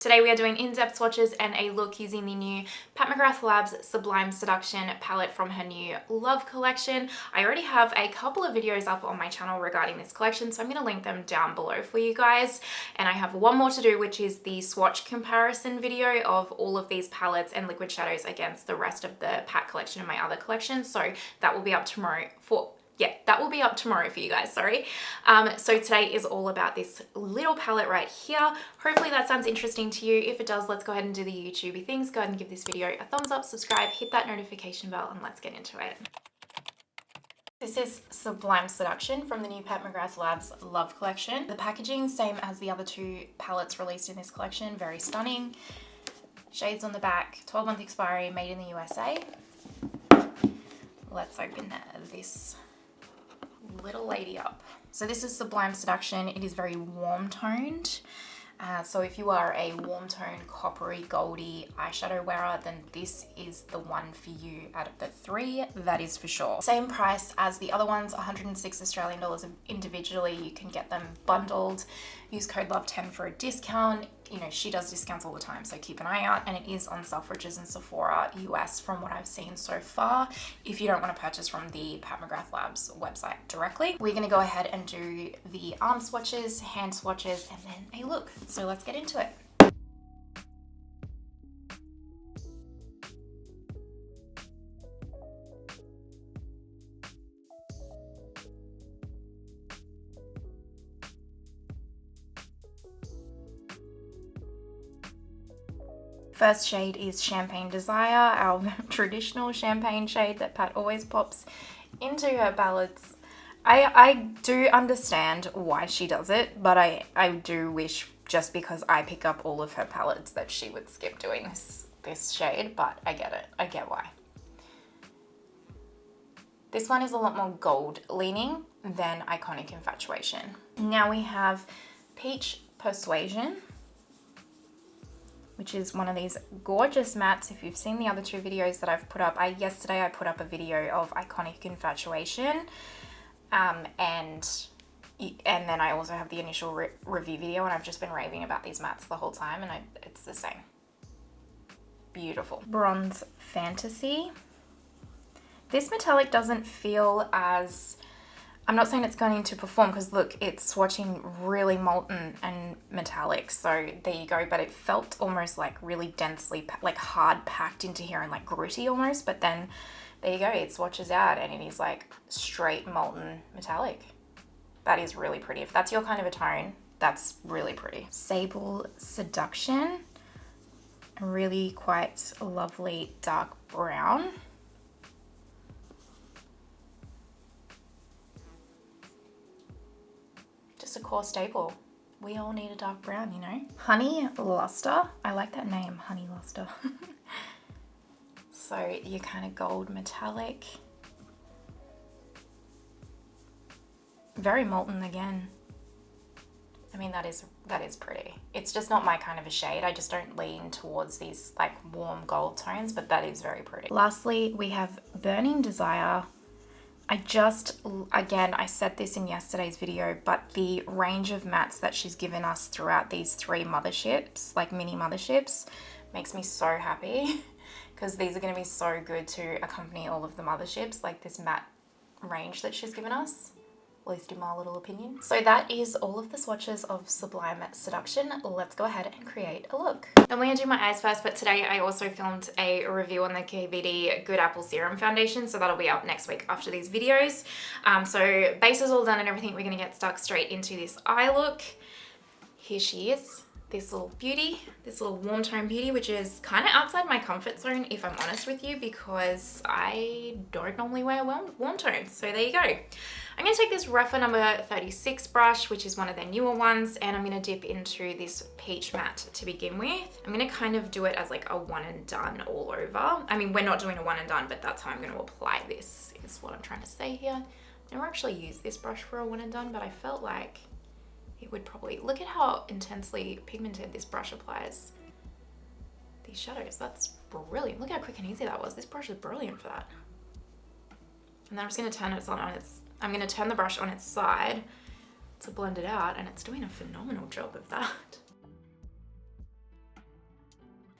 Today we are doing in-depth swatches and a look using the new McGrath Labs Sublime Seduction palette from her new Love collection. I already have a couple of videos up on my channel regarding this collection, so I'm going to link them down below for you guys. And I have one more to do, which is the swatch comparison video of all of these palettes and liquid shadows against the rest of the pat collection in my other collection. So that will be up tomorrow for you guys, sorry. So today is all about this little palette right here. Hopefully that sounds interesting to you. If it does, let's go ahead and do the YouTubey things. Go ahead and give this video a thumbs up, subscribe, hit that notification bell, and let's get into it. This is Sublime Seduction from the new McGrath Labs Love collection. The packaging, same as the other two palettes released in this collection, very stunning. Shades on the back, 12-month expiry, made in the USA. Let's open this little lady up. So this is Sublime Seduction. It is very warm toned. So if you are a warm tone, coppery, goldy eyeshadow wearer, then this is the one for you out of the three, that is for sure. Same price as the other ones, 106 Australian dollars individually. You can get them bundled. Use code LOVE10 for a discount. You know, she does discounts all the time, so keep an eye out. And it is on Selfridges and Sephora US from what I've seen so far, if you don't want to purchase from the McGrath Labs website directly. We're going to go ahead and do the arm swatches, hand swatches, and then a look. So let's get into it. First shade is Champagne Desire, our traditional champagne shade that Pat always pops into her palettes. I do understand why she does it, but I do wish, just because I pick up all of her palettes, that she would skip doing this shade, but I get it. I get why. This one is a lot more gold leaning than Iconic Infatuation. Now we have Peach Persuasion, which is one of these gorgeous mattes. If you've seen the other two videos that I've put up, yesterday I put up a video of Iconic Infatuation, and then I also have the initial review video, and I've just been raving about these mattes the whole time, and it's the same. Beautiful. Bronze Fantasy. This metallic doesn't feel as, I'm not saying it's going to perform, because look, it's swatching really molten and metallic, so there you go, but it felt almost like really densely, like hard packed into here and like gritty almost, but then there you go, it swatches out and it is like straight molten metallic. That is really pretty. If that's your kind of a tone, that's really pretty. Sable Seduction, a really quite lovely dark brown. Just a core staple. We all need a dark brown, you know. Honey Luster. I like that name, Honey Luster. So your kind of gold metallic. Very molten again. I mean, that is pretty. It's just not my kind of a shade. I just don't lean towards these like warm gold tones, but that is very pretty. Lastly, we have Burning Desire. Again, I said this in yesterday's video, but the range of mattes that she's given us throughout these three motherships, like mini motherships, makes me so happy, because these are going to be so good to accompany all of the motherships, like this matte range that she's given us, at least in my little opinion. So that is all of the swatches of Sublime Seduction. Let's go ahead and create a look. I'm going to do my eyes first, but today I also filmed a review on the KVD Good Apple Serum Foundation, so that'll be up next week after these videos. So base is all done and everything. We're going to get stuck straight into this eye look. Here she is, this little beauty, this little warm tone beauty, which is kind of outside my comfort zone, if I'm honest with you, because I don't normally wear warm tones. So there you go. I'm going to take this Refa number 36 brush, which is one of their newer ones, and I'm going to dip into this peach matte to begin with. I'm going to kind of do it as like a one and done all over. I mean, we're not doing a one and done, but that's how I'm going to apply this, is what I'm trying to say here. I've never actually used this brush for a one and done, but I felt like it would probably, look at how intensely pigmented this brush applies these shadows. That's brilliant. Look how quick and easy that was. This brush is brilliant for that. And then I'm just going to turn it on its, I'm going to turn the brush on its side to blend it out, and it's doing a phenomenal job of that.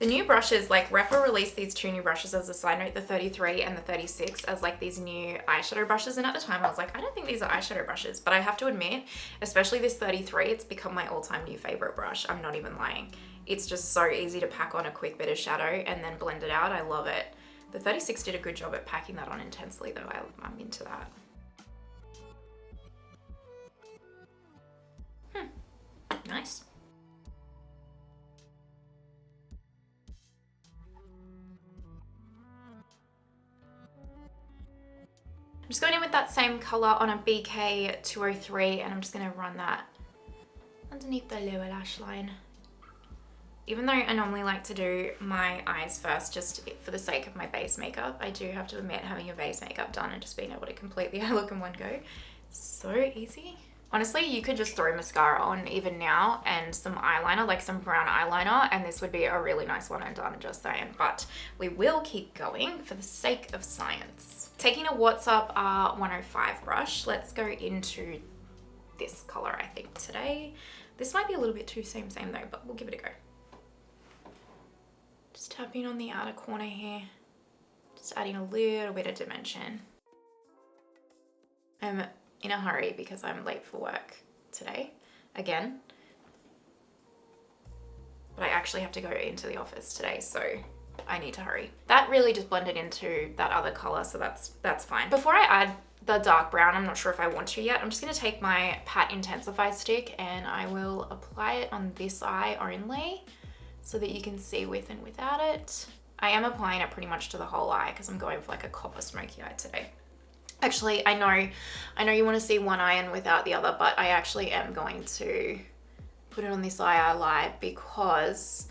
The new brushes, like Refa released these two new brushes as a side note, the 33 and the 36 as like these new eyeshadow brushes. And at the time I was like, I don't think these are eyeshadow brushes, but I have to admit, especially this 33, it's become my all-time new favorite brush. I'm not even lying. It's just so easy to pack on a quick bit of shadow and then blend it out. I love it. The 36 did a good job at packing that on intensely though. I'm into that. Nice. I'm just going in with that same color on a BK 203 and I'm just gonna run that underneath the lower lash line. Even though I normally like to do my eyes first just for the sake of my base makeup, I do have to admit having your base makeup done and just being able to complete the eye look in one go, so easy. Honestly, you could just throw mascara on even now and some eyeliner, like some brown eyeliner, and this would be a really nice one and done, just saying. But we will keep going for the sake of science. Taking a What's Up R105 brush, let's go into this color, I think, today. This might be a little bit too same though, but we'll give it a go. Just tapping on the outer corner here, just adding a little bit of dimension. I'm in a hurry because I'm late for work today, again. But I actually have to go into the office today, so I need to hurry. That really just blended into that other color, so that's fine. Before I add the dark brown, I'm not sure if I want to yet, I'm just gonna take my Pat Intensify stick and I will apply it on this eye only so that you can see with and without it. I am applying it pretty much to the whole eye because I'm going for like a copper smoky eye today. Actually, I know you want to see one eye and without the other, but I actually am going to put it on this eye because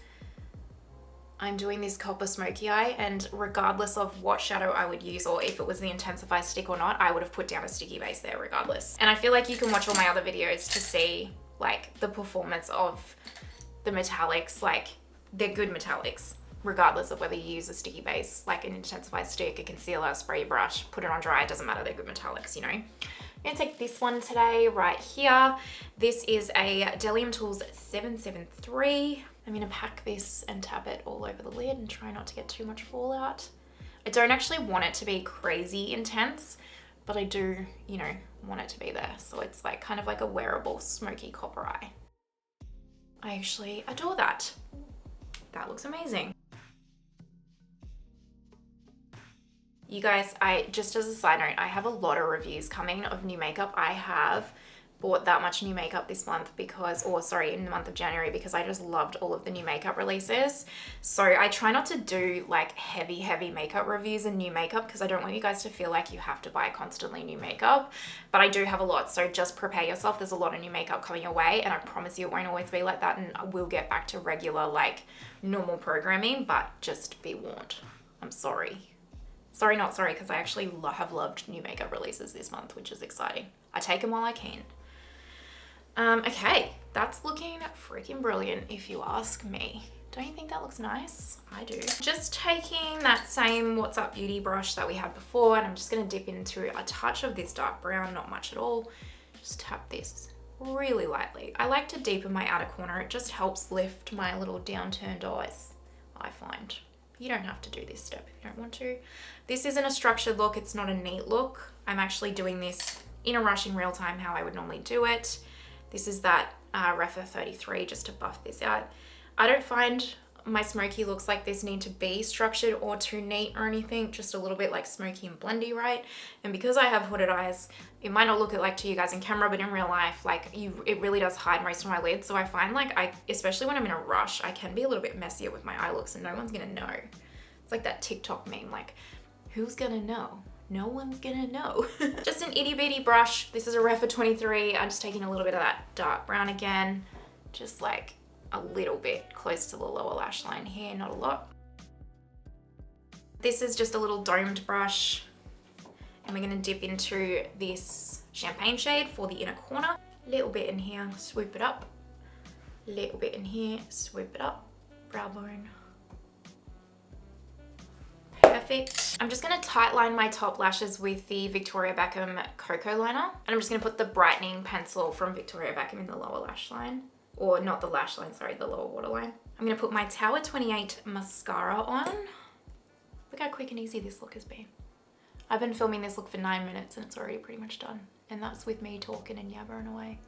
I'm doing this copper smoky eye, and regardless of what shadow I would use or if it was the Intensify stick or not, I would have put down a sticky base there regardless. And I feel like you can watch all my other videos to see like the performance of the metallics, like they're good metallics. Regardless of whether you use a sticky base, like an Intensify stick, a concealer, spray brush, put it on dry, it doesn't matter, they're good metallics, you know. I'm gonna take this one today, right here. This is a Delium Tools 773. I'm gonna pack this and tap it all over the lid and try not to get too much fallout. I don't actually want it to be crazy intense, but I do, you know, want it to be there. So it's like kind of like a wearable smoky copper eye. I actually adore that. That looks amazing. You guys, just as a side note, I have a lot of reviews coming of new makeup. I have bought that much new makeup this month because, or sorry, in the month of January, because I just loved all of the new makeup releases. So I try not to do like heavy makeup reviews and new makeup because I don't want you guys to feel like you have to buy constantly new makeup, but I do have a lot. So just prepare yourself. There's a lot of new makeup coming your way, and I promise you it won't always be like that, and we'll get back to regular like normal programming, but just be warned. I'm sorry. Sorry, not sorry, because I actually have loved new makeup releases this month, which is exciting. I take them while I can. Okay, that's looking freaking brilliant if you ask me. Don't you think that looks nice? I do. Just taking that same What's Up Beauty brush that we had before, and I'm just gonna dip into a touch of this dark brown, not much at all. Just tap this really lightly. I like to deepen my outer corner. It just helps lift my little downturned eyes, I find. You don't have to do this step if you don't want to. This isn't a structured look, it's not a neat look. I'm actually doing this in a rush in real time how I would normally do it. This is that Refa 33 just to buff this out. I don't find my smoky looks like this need to be structured or too neat or anything, just a little bit like smoky and blendy, right? And because I have hooded eyes, it might not look like to you guys in camera, but in real life, like it really does hide most of my lids. So I find like especially when I'm in a rush, I can be a little bit messier with my eye looks and no one's gonna know. It's like that TikTok meme, like, who's gonna know? No one's gonna know. Just an itty bitty brush. This is a Refa 23. I'm just taking a little bit of that dark brown again, just like a little bit close to the lower lash line here, not a lot. This is just a little domed brush, and we're gonna dip into this champagne shade for the inner corner. A little bit in here, swoop it up. A little bit in here, swoop it up. Brow bone. Perfect. I'm just gonna tight line my top lashes with the Victoria Beckham Cocoa Liner, and I'm just gonna put the brightening pencil from Victoria Beckham in the lower lash line. Or not the lash line, sorry, the lower waterline. I'm gonna put my Tower 28 mascara on. Look how quick and easy this look has been. I've been filming this look for 9 minutes and it's already pretty much done. And that's with me talking and yabbering away.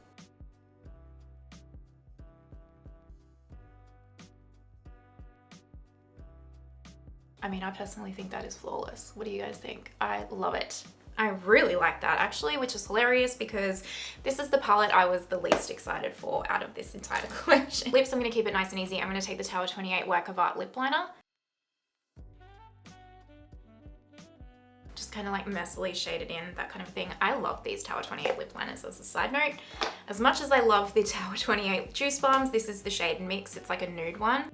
I mean, I personally think that is flawless. What do you guys think? I love it. I really like that actually, which is hilarious because this is the palette I was the least excited for out of this entire collection. Lips, I'm gonna keep it nice and easy. I'm gonna take the Tower 28 Work of Art lip liner. Just kind of like messily shaded in, that kind of thing. I love these Tower 28 lip liners as a side note. As much as I love the Tower 28 Juice Bombs, this is the shade Mix. It's like a nude one.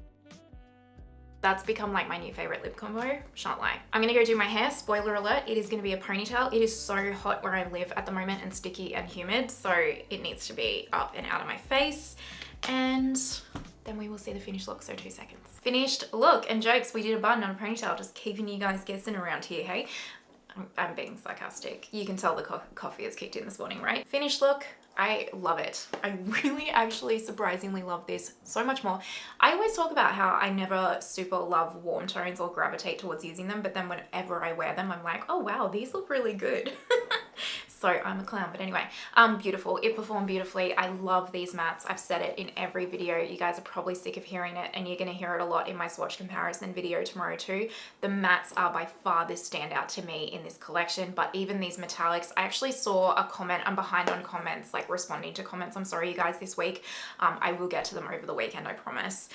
That's become like my new favorite lip combo, shan't lie. I'm gonna go do my hair. Spoiler alert, it is gonna be a ponytail. It is so hot where I live at the moment and sticky and humid, so it needs to be up and out of my face. And then we will see the finished look, so 2 seconds. Finished look, and jokes, we did a bun, not a ponytail, just keeping you guys guessing around here, hey? I'm being sarcastic. You can tell the coffee has kicked in this morning, right? Finished look. I love it. I really actually surprisingly love this so much more. I always talk about how I never super love warm tones or gravitate towards using them, but then whenever I wear them, I'm like, oh wow, these look really good. So I'm a clown, but anyway, beautiful. It performed beautifully. I love these mattes. I've said it in every video. You guys are probably sick of hearing it, and you're gonna hear it a lot in my swatch comparison video tomorrow too. The mattes are by far the standout to me in this collection, but even these metallics, I actually saw a comment, I'm behind on comments, like responding to comments, I'm sorry you guys, this week. I will get to them over the weekend, I promise.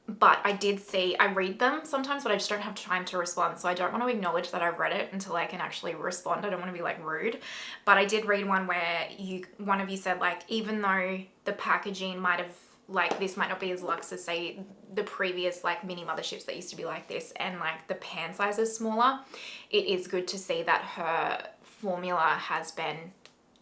But I did see, I read them sometimes, but I just don't have time to respond. So I don't want to acknowledge that I've read it until I can actually respond. I don't want to be like rude. But I did read one where one of you said like, even though the packaging might have, like this might not be as luxe as say the previous like mini motherships that used to be like this, and like the pan size is smaller, it is good to see that her formula has been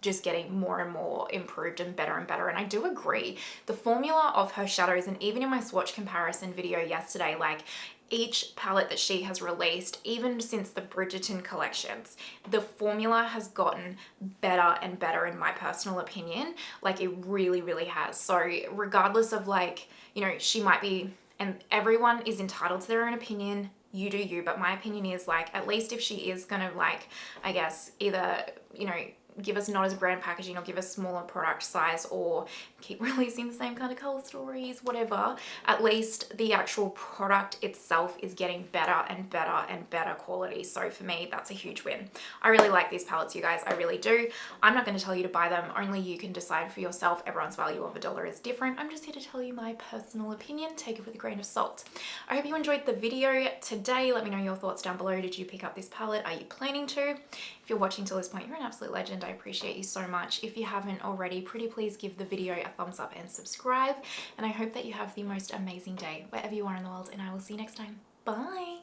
just getting more and more improved and better. And I do agree. The formula of her shadows, and even in my swatch comparison video yesterday, like each palette that she has released, even since the Bridgerton collections, the formula has gotten better and better in my personal opinion. Like it really, really has. So regardless of like, you know, she might be, and everyone is entitled to their own opinion, you do you, but my opinion is like, at least if she is gonna like, I guess either, you know, give us not as grand packaging or give us smaller product size or keep releasing the same kind of color stories, whatever, at least the actual product itself is getting better and better and better quality. So for me, that's a huge win. I really like these palettes, you guys, I really do. I'm not going to tell you to buy them, only you can decide for yourself. Everyone's value of $1 is different. I'm just here to tell you my personal opinion. Take it with a grain of salt. I hope you enjoyed the video today. Let me know your thoughts down below. Did you pick up this palette? Are you planning to? If you're watching till this point, you're an absolute legend. I appreciate you so much. If you haven't already, pretty please give the video a thumbs up and subscribe. And I hope that you have the most amazing day wherever you are in the world, and I will see you next time. Bye.